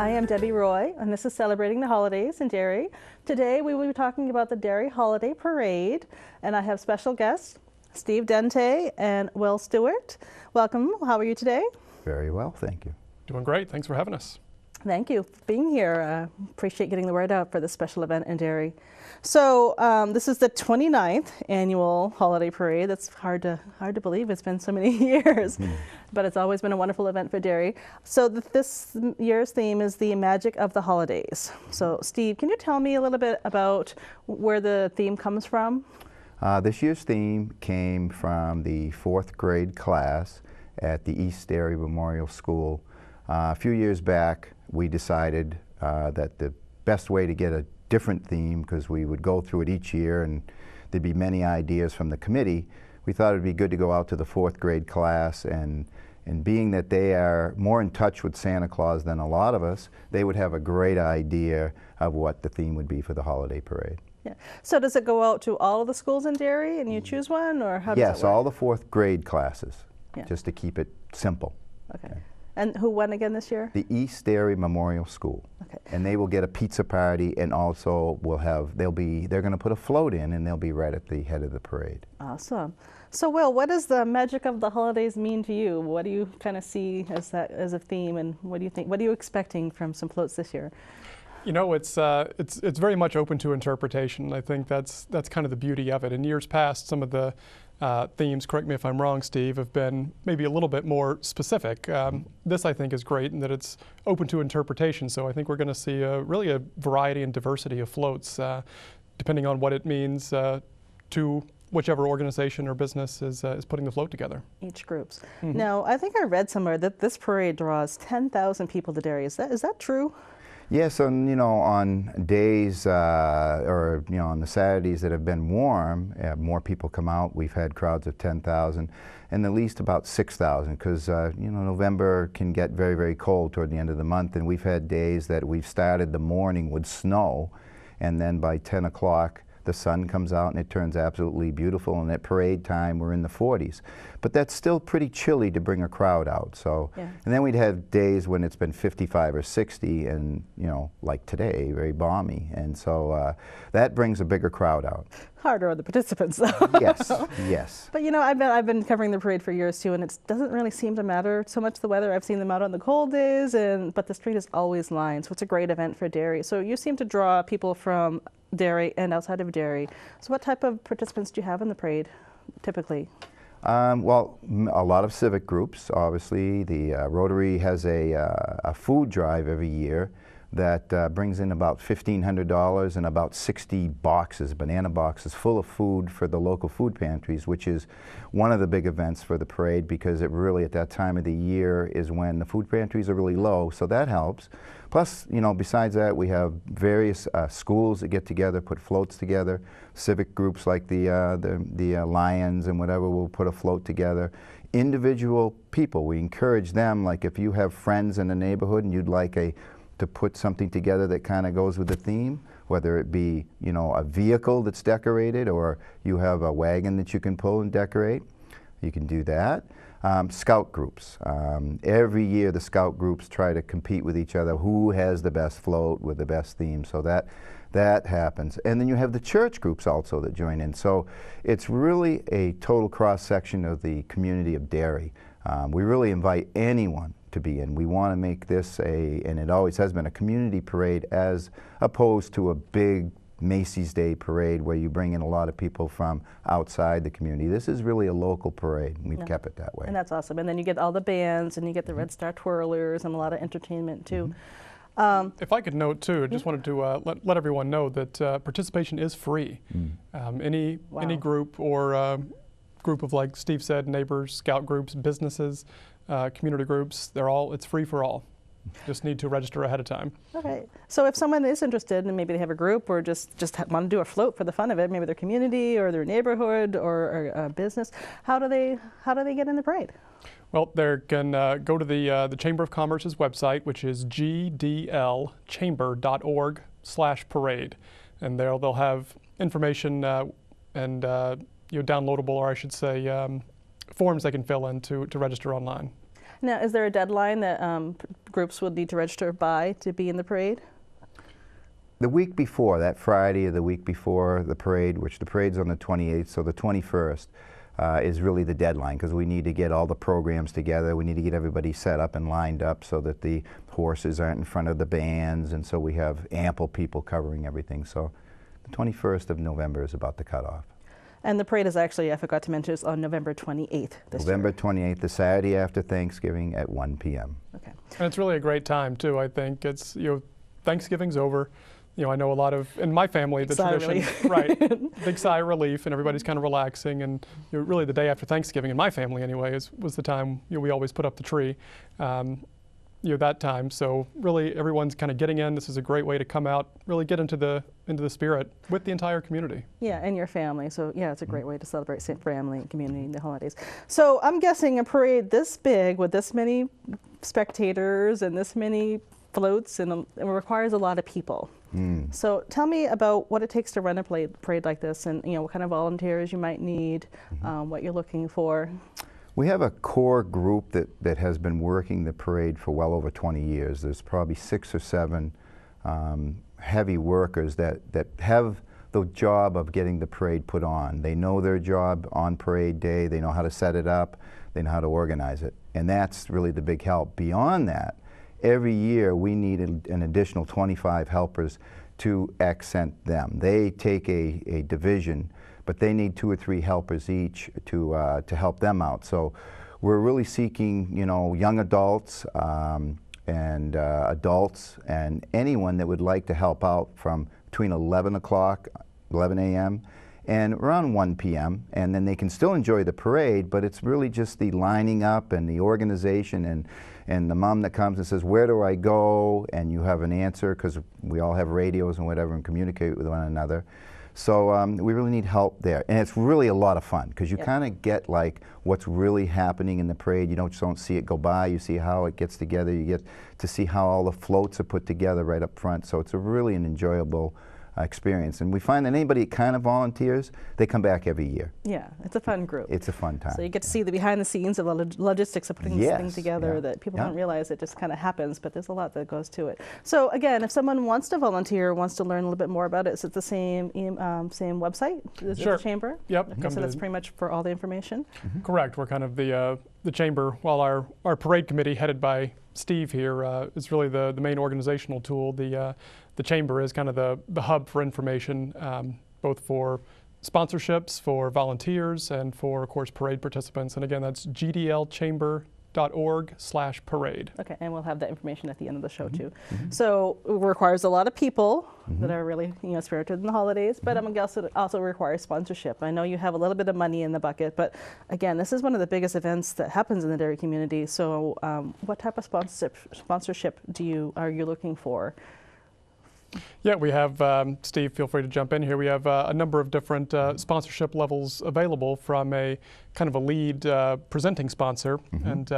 I am Debbie Roy, and this is Celebrating the Holidays in Derry. Today we will be talking about the Derry Holiday Parade, and I have special guests, Steve Dente and Will Stewart. Welcome. How are you today? Very well, thank you. Doing great. Thanks for having us. Thank you for being here. Appreciate getting the word out for this special event in Derry. So this is the 29th annual holiday parade. That's hard to believe. It's been so many years, but it's always been a wonderful event for Derry. So this year's theme is the magic of the holidays. So Steve, can you tell me a little bit about where the theme comes from? This year's theme came from the 4th grade class at the East Derry Memorial School. A few years back, we decided that the best way to get a different theme, because we would go through it each year and there'd be many ideas from the committee, we thought it'd be good to go out to the 4th grade class, and being that they are more in touch with Santa Claus than a lot of us, they would have a great idea of what the theme would be for the holiday parade. Yeah. So does it go out to all of the schools in Derry and you choose one, or how does Yes, it work? all the 4th grade classes, Yeah. just to keep it simple. Okay. And who won again this year? The East Derry Memorial School. Okay. And they will get a pizza party, and also will have, they're going to put a float in, and they'll be right at the head of the parade. Awesome. So Will, what does the magic of the holidays mean to you? What do you kind of see as a theme, and what do you think? What are you expecting from some floats this year? You know, it's very much open to interpretation. I think that's kind of the beauty of it. In years past, some of the themes, correct me if I'm wrong, Steve, have been maybe a little bit more specific. This, I think, is great in that it's open to interpretation. So I think we're going to see really a variety and diversity of floats, depending on what it means to whichever organization or business is putting the float together. Each groups. Now, I think I read somewhere that this parade draws 10,000 people to Derry. Is that true? Yes, and on days or on the Saturdays that have been warm, more people come out. We've had crowds of 10,000, and at least about 6,000, because November can get very, very cold toward the end of the month, and we've had days that we've started the morning with snow, and then by 10 o'clock the sun comes out and it turns absolutely beautiful, and at parade time we're in the 40s. But that's still pretty chilly to bring a crowd out. So, yeah. And then we'd have days when it's been 55 or 60, and like today, very balmy, and so that brings a bigger crowd out. Harder on the participants, though. Yes, yes. But I've been covering the parade for years too, and it doesn't really seem to matter so much the weather. I've seen them out on the cold days, but the street is always lined, so it's a great event for Derry. So you seem to draw people from Derry and outside of Derry. So what type of participants do you have in the parade, typically? Well, a lot of civic groups, obviously. The Rotary has a food drive every year that brings in about $1,500 and about 60 boxes, banana boxes, full of food for the local food pantries, which is one of the big events for the parade, because it really, at that time of the year, is when the food pantries are really low, so that helps. Plus, besides that, we have various schools that get together, put floats together. Civic groups like the Lions and whatever will put a float together. Individual people, we encourage them, like if you have friends in the neighborhood and you'd like to put something together that kind of goes with the theme, whether it be, a vehicle that's decorated, or you have a wagon that you can pull and decorate, you can do that. Scout groups. Every year the scout groups try to compete with each other, who has the best float with the best theme, so that happens. And then you have the church groups also that join in. So it's really a total cross-section of the community of Derry. We really invite anyone to be in. We want to make this and it always has been, a community parade, as opposed to a big Macy's Day parade where you bring in a lot of people from outside the community. This is really a local parade, and we've kept it that way. And that's awesome. And then you get all the bands, and you get the Red Star Twirlers, and a lot of entertainment too. If I could note too, I just wanted to let everyone know that participation is free. Any group or group of, like Steve said, neighbors, scout groups, businesses, community groups, it's free for all. Just need to register ahead of time. Okay. So if someone is interested, and maybe they have a group, or just want to do a float for the fun of it, maybe their community or their neighborhood or a business, how do they get in the parade? Well, they can go to the Chamber of Commerce's website, which is gdlchamber.org/parade, and they'll have information and downloadable, or I should say, forms they can fill in to register online. Now, is there a deadline that groups would need to register by to be in the parade? The week before, that Friday or the week before the parade, which the parade's on the 28th, so the 21st is really the deadline, because we need to get all the programs together. We need to get everybody set up and lined up so that the horses aren't in front of the bands, and so we have ample people covering everything. So the 21st of November is about the cutoff. And the parade is actually, I forgot to mention, is on November 28th this November year. 28th, the Saturday after Thanksgiving at 1 p.m. Okay. And it's really a great time too. I think it's, Thanksgiving's over. I know a lot of, in my family, the Sigh of tradition, right, big sigh of relief, and everybody's kind of relaxing. And really, the day after Thanksgiving, in my family anyway, was the time we always put up the tree. That time. So really, everyone's kind of getting in. This is a great way to come out, really get into the spirit with the entire community. Yeah, and your family. So yeah, it's a great way to celebrate family and community in the holidays. So I'm guessing a parade this big with this many spectators and this many floats, and it requires a lot of people. So tell me about what it takes to run a parade like this, and what kind of volunteers you might need, what you're looking for. We have a core group that has been working the parade for well over 20 years. There's probably 6 or 7 heavy workers that have the job of getting the parade put on. They know their job on parade day, they know how to set it up, they know how to organize it. And that's really the big help. Beyond that, every year we need an additional 25 helpers to accent them. They take a division, but they need 2 or 3 helpers each to help them out. So we're really seeking, young adults and adults and anyone that would like to help out from between 11 a.m. and around 1 p.m. And then they can still enjoy the parade, but it's really just the lining up and the organization and the mom that comes and says, where do I go? And you have an answer, because we all have radios and whatever and communicate with one another. So we really need help there. And it's really a lot of fun, because you kind of get like what's really happening in the parade. You just don't see it go by, you see how it gets together, you get to see how all the floats are put together right up front. So it's really an enjoyable experience. And we find that anybody that kind of volunteers, they come back every year. Yeah, it's a fun group. It's a fun time. So you get to see the behind the scenes of the logistics of putting this thing together that people don't realize. It just kind of happens, but there's a lot that goes to it. So again, if someone wants to volunteer, wants to learn a little bit more about it, is it the same website? Is it the chamber? Yep. Okay, so that's pretty much for all the information? Correct. We're kind of the chamber, while our parade committee headed by Steve here is really the main organizational tool. The chamber is kind of the hub for information, both for sponsorships, for volunteers, and for, of course, parade participants. And again, that's gdlchamber.org/parade. Okay, and we'll have that information at the end of the show too. So it requires a lot of people that are really spirited in the holidays, but I'm guessing it also requires sponsorship. I know you have a little bit of money in the bucket, but again, this is one of the biggest events that happens in the Derry community. So what type of sponsorship are you looking for? Yeah, we have, Steve, feel free to jump in here. We have a number of different sponsorship levels available, from a kind of a lead presenting sponsor. And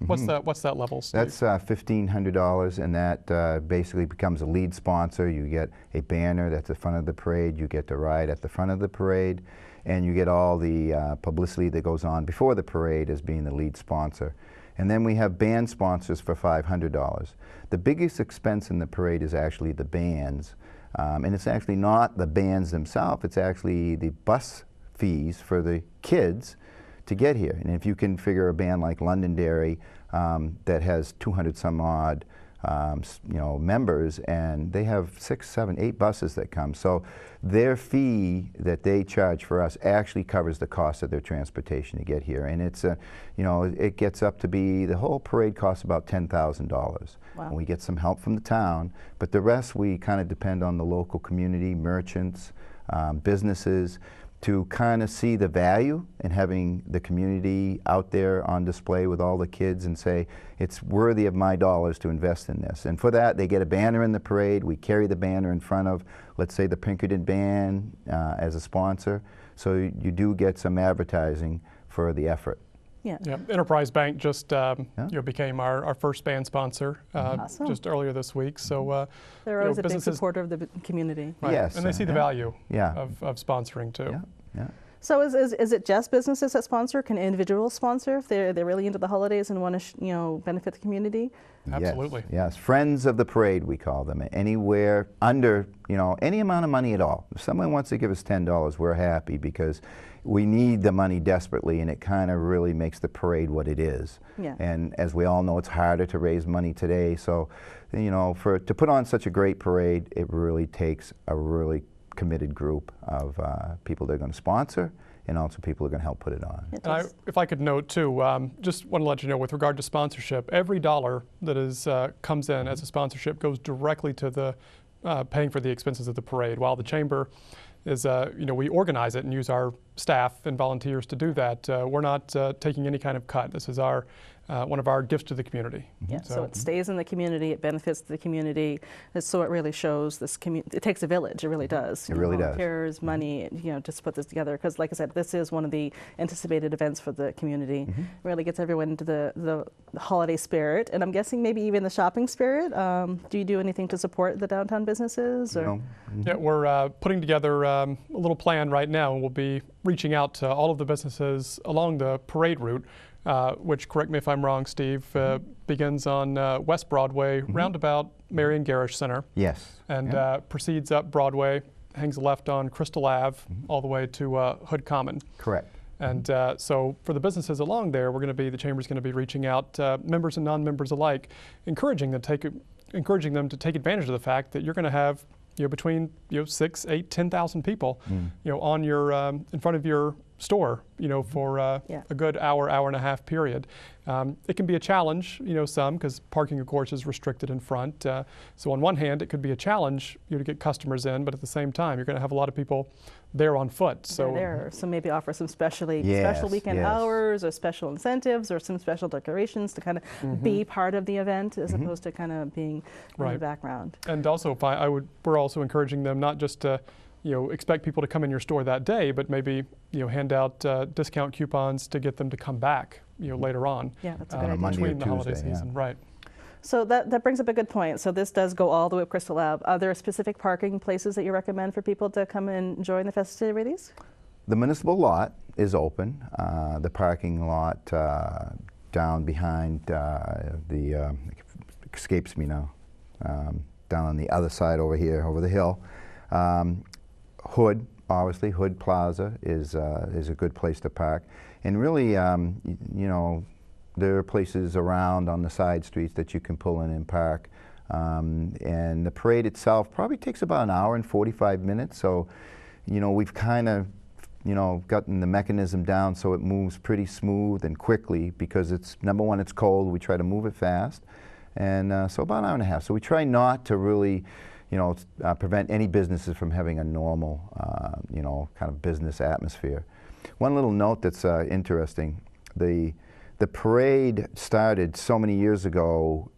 what's that level, Steve? That's $1,500, and that basically becomes a lead sponsor. You get a banner that's the front of the parade, you get to ride at the front of the parade, and you get all the publicity that goes on before the parade as being the lead sponsor. And then we have band sponsors for $500. The biggest expense in the parade is actually the bands. And it's actually not the bands themselves, it's actually the bus fees for the kids to get here. And if you can figure a band like Londonderry that has 200 some odd members, and they have 6, 7, 8 buses that come. So their fee that they charge for us actually covers the cost of their transportation to get here. And it's it gets up to be, the whole parade costs about $10,000. Wow. And we get some help from the town, but the rest we kind of depend on the local community, merchants, businesses, to kind of see the value in having the community out there on display with all the kids and say, it's worthy of my dollars to invest in this. And for that, they get a banner in the parade. We carry the banner in front of, let's say, the Pinkerton Band as a sponsor. So you do get some advertising for the effort. Yeah. Enterprise Bank just became our first band sponsor Awesome. just earlier this week. So They're always a big supporter of the community. Right. Yes. And they see the value Yeah. of sponsoring too. Yeah. So is it just businesses that sponsor? Can individuals sponsor if they're really into the holidays and want to benefit the community? Absolutely. Yes, friends of the parade, we call them. Anywhere under, any amount of money at all. If someone wants to give us $10, we're happy because we need the money desperately, and it kind of really makes the parade what it is. Yeah. And as we all know, it's harder to raise money today. So, to put on such a great parade, it really takes a really committed group of people that are going to sponsor, and also people who are going to help put it on. And if I could note too, just want to let you know with regard to sponsorship, every dollar that is comes in as a sponsorship goes directly to the paying for the expenses of the parade. While the chamber is, we organize it and use our staff and volunteers to do that, we're not taking any kind of cut. This is our one of our gifts to the community. Yeah, so it stays in the community, it benefits the community, and so it really shows this community. It takes a village, it really does. It really does. Volunteers, money, just to put this together, because like I said, this is one of the anticipated events for the community. It really gets everyone into the holiday spirit, and I'm guessing maybe even the shopping spirit. Do you do anything to support the downtown businesses? Or? Yeah, we're putting together a little plan right now, and we'll be reaching out to all of the businesses along the parade route, which, correct me if I'm wrong, Steve, begins on West Broadway, roundabout Marion Garish Center. Yes. And proceeds up Broadway, hangs left on Crystal Ave, all the way to Hood Common. Correct. And so for the businesses along there, the Chamber's going to be reaching out, members and non-members alike, encouraging them to take advantage of the fact that you're going to have between 6, 8, 10,000 people on your in front of your store for a good hour and a half period. It can be a challenge, some, because parking of course is restricted in front. So on one hand it could be a challenge to get customers in, but at the same time you're going to have a lot of people there on foot. So so maybe offer some special weekend yes. hours or special incentives or some special decorations to kind of be part of the event as opposed to kind of being in the background. And also we're also encouraging them not just to expect people to come in your store that day, but maybe hand out discount coupons to get them to come back later on. Yeah, that's a good idea. Monday or between the holiday Tuesday, season, right? So that brings up a good point. So this does go all the way up Crystal Ave. Are there specific parking places that you recommend for people to come and join the festivities? The municipal lot is open. The parking lot down behind escapes me now, down on the other side over here, over the hill. Hood, obviously, Hood Plaza is a good place to park. And really, there are places around on the side streets that you can pull in and park. And the parade itself probably takes about an hour and 45 minutes. So, we've kind of, gotten the mechanism down so it moves pretty smooth and quickly because it's, number one, it's cold. We try to move it fast. And so about an hour and a half. So we try not to really prevent any businesses from having a normal, kind of business atmosphere. One little note that's interesting, the parade started so many years ago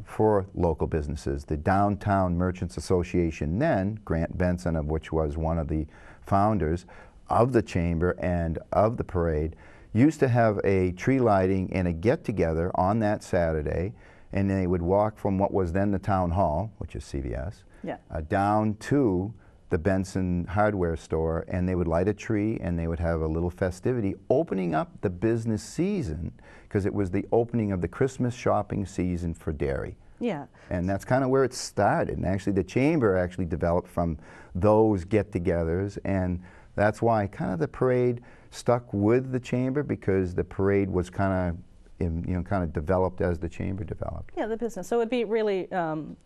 for local businesses. The Downtown Merchants Association then, Grant Benson, of which was one of the founders of the Chamber and of the parade, used to have a tree lighting and a get-together on that Saturday, and they would walk from what was then the Town Hall, which is CVS, down to the Benson hardware store, and they would light a tree and they would have a little festivity opening up the business season because it was the opening of the Christmas shopping season for Derry. Yeah. And that's kind of where it started. And actually the Chamber actually developed from those get-togethers, and that's why kind of the parade stuck with the Chamber because the parade was kind of developed as the Chamber developed. Yeah, the business. So it would be really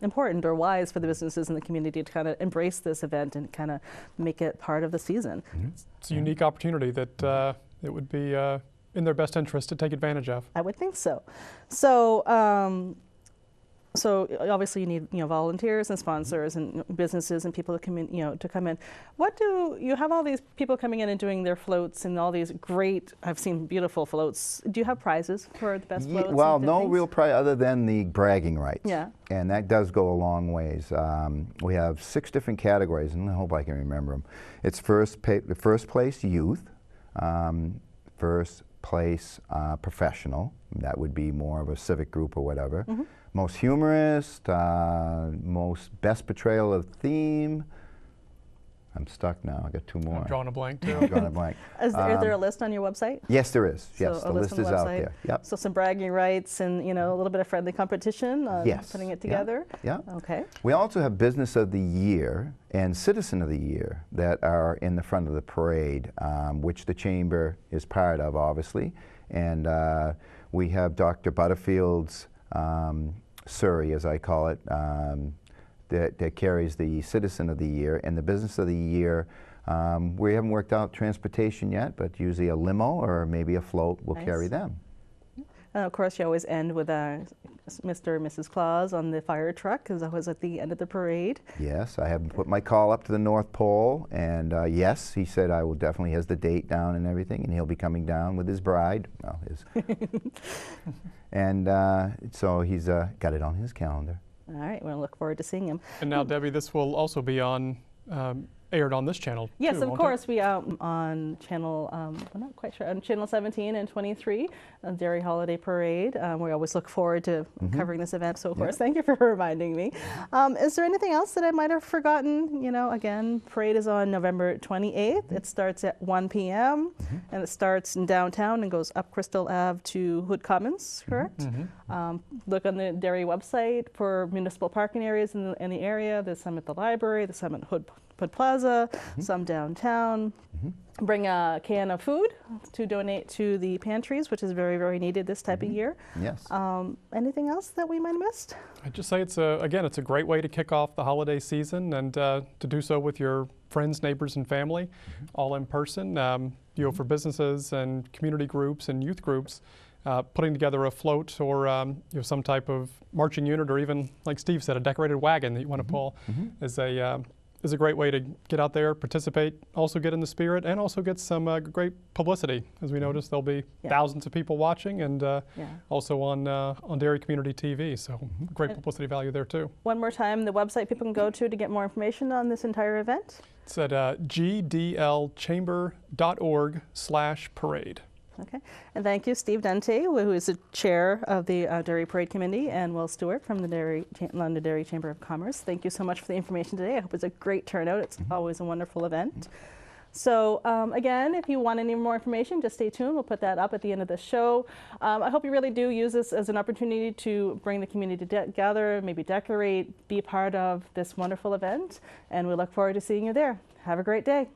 important or wise for the businesses in the community to kind of embrace this event and kind of make it part of the season. It's a unique opportunity that it would be in their best interest to take advantage of. I would think so. So obviously you need volunteers and sponsors and businesses and people to come in to come in. What do you have all these people coming in and doing their floats and all these great, I've seen beautiful floats. Do you have prizes for the best floats? Well, no real prize other than the bragging rights. Yeah. And that does go a long ways. We have 6 different categories, and I hope I can remember them. It's first place youth, first place professional. That would be more of a civic group or whatever. Most humorous, most best portrayal of theme, I'm stuck now. I got two more. I'm drawing a blank too. I'm drawing a blank. Is there a list on your website? Yes, there is. So Yes, a the list on is the out website. there. Yep. So some bragging rights and, you know, a little bit of friendly competition on Yes. putting it Yeah. together. Yeah. Okay. We also have Business of the Year and Citizen of the Year that are in the front of the parade, which the Chamber is part of, obviously. And we have Dr. Butterfield's Surrey, as I call it, that carries the Citizen of the Year. And the Business of the Year, we haven't worked out transportation yet, but usually a limo or maybe a float will Nice. carry them. And of course, you always end with Mr. and Mrs. Claus on the fire truck, because that was at the end of the parade. Yes, I haven't put my call up to the North Pole, and yes, he said I will definitely has the date down and everything, and he'll be coming down with his bride. Well, his, and so he's got it on his calendar. All right, we'll look forward to seeing him. And now, Debbie, this will also be on aired on this channel. Yes, too, of won't course. We on channel, I'm not quite sure, on channel 17 and 23, Derry Holiday Parade. We always look forward to covering this event. So, of course, thank you for reminding me. Is there anything else that I might have forgotten? You know, again, parade is on November 28th. It starts at 1 p.m. and it starts in downtown and goes up Crystal Ave to Hood Commons, correct? Look on the Derry website for municipal parking areas in the area. There's some at the library, there's some at Hood Plaza, some downtown. Bring a can of food to donate to the pantries, which is very, very needed this type of year. Yes. Anything else that we might have missed? I'd just say it's a great way to kick off the holiday season, and to do so with your friends, neighbors, and family, all in person. You know, for businesses and community groups and youth groups, putting together a float or you know, some type of marching unit, or even, like Steve said, a decorated wagon that you want to pull is a great way to get out there, participate, also get in the spirit, and also get some great publicity. As we noticed, there'll be thousands of people watching, and also on Derry Community TV. So great publicity value there too. One more time, the website people can go to get more information on this entire event. It's at gdlchamber.org/parade. Okay, and thank you, Steve Dente, who is the chair of the Derry Parade Committee, and Will Stewart from the London Derry Chamber of Commerce. Thank you so much for the information today. I hope it's a great turnout. It's always a wonderful event. So again, if you want any more information, just stay tuned. We'll put that up at the end of the show. I hope you really do use this as an opportunity to bring the community together, maybe decorate, be part of this wonderful event, and we look forward to seeing you there. Have a great day.